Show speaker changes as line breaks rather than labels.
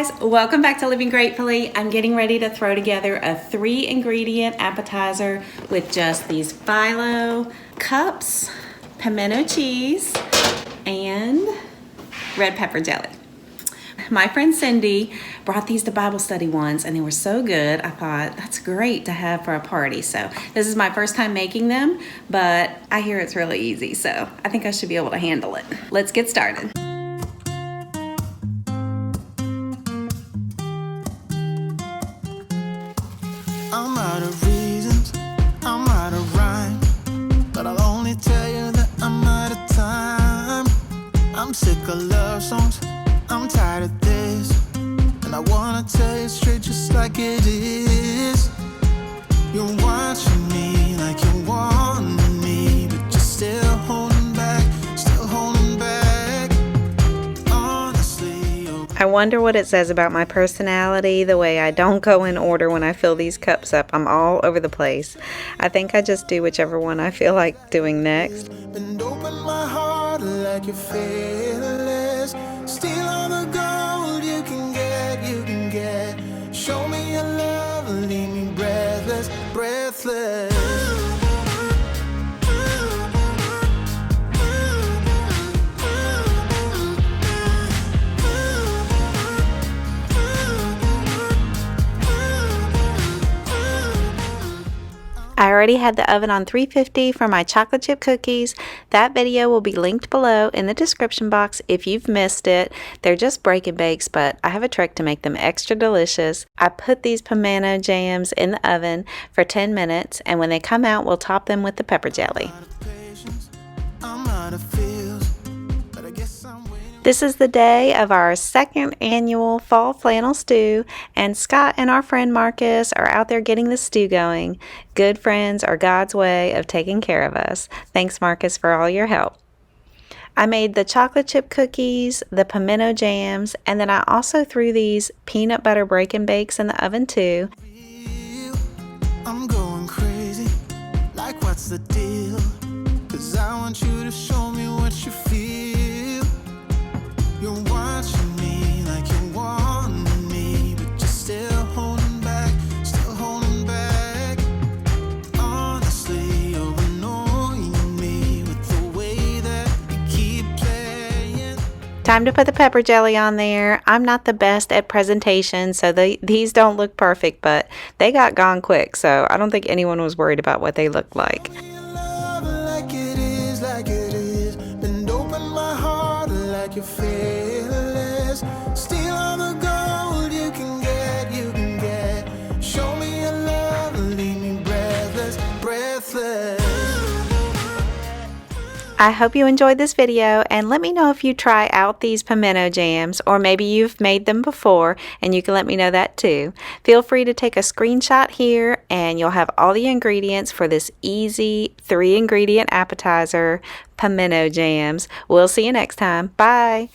guys, welcome back to Living Gratefully. I'm getting ready to throw together a 3-ingredient appetizer with just these Phyllo cups, pimento cheese, and red pepper jelly. My friend Cindy brought these to Bible study once and they were so good. I thought that's great to have for a party. So this is my first time making them, but I hear it's really easy. So I think I should be able to handle it. Let's get started.
I'm out of reasons, I'm out of rhyme, but I'll only tell you that I'm out of time. I'm sick of love songs, I'm tired of this, and I wanna tell you straight just like it is. You're watching me like you want me, but you're still holding back, honestly.
I wonder what it says about my personality, the way I don't go in order when I fill these cups up. I'm all over the place. I think I just do whichever one I feel like doing next.
And open my heart like you're fearless. Steal all the gold you can get. Show me your love, leave me breathless.
I already had the oven on 350 for my chocolate chip cookies. That video will be linked below in the description box if you've missed it. They're just break and bakes, but I have a trick to make them extra delicious. I put these pimento jams in the oven for 10 minutes, and when they come out, we'll top them with the pepper jelly. This is the day of our second annual fall flannel stew, and Scott and our friend Marcus are out there getting the stew going. Good friends are God's way of taking care of us. Thanks, Marcus, for all your help. I made the chocolate chip cookies, the pimento jams, and then I also threw these peanut butter break and bakes in the oven too.
I'm going crazy, like what's the deal? 'Cause I want you to show me what you feel. You're watching me like you want me, but you're still holding back, honestly, you're annoying me with the way that you keep playing.
Time to put the pepper jelly on there. I'm not the best at presentation, so these don't look perfect, but they got gone quick, so I don't think anyone was worried about what they looked like.
You're fearless. Steal all the gold you can get. Show me your love, leave me breathless.
I hope you enjoyed this video, and let me know if you try out these pimento jams, or maybe you've made them before and you can let me know that too. Feel free to take a screenshot here and you'll have all the ingredients for this easy 3-ingredient appetizer, pimento jams. We'll see you next time. Bye.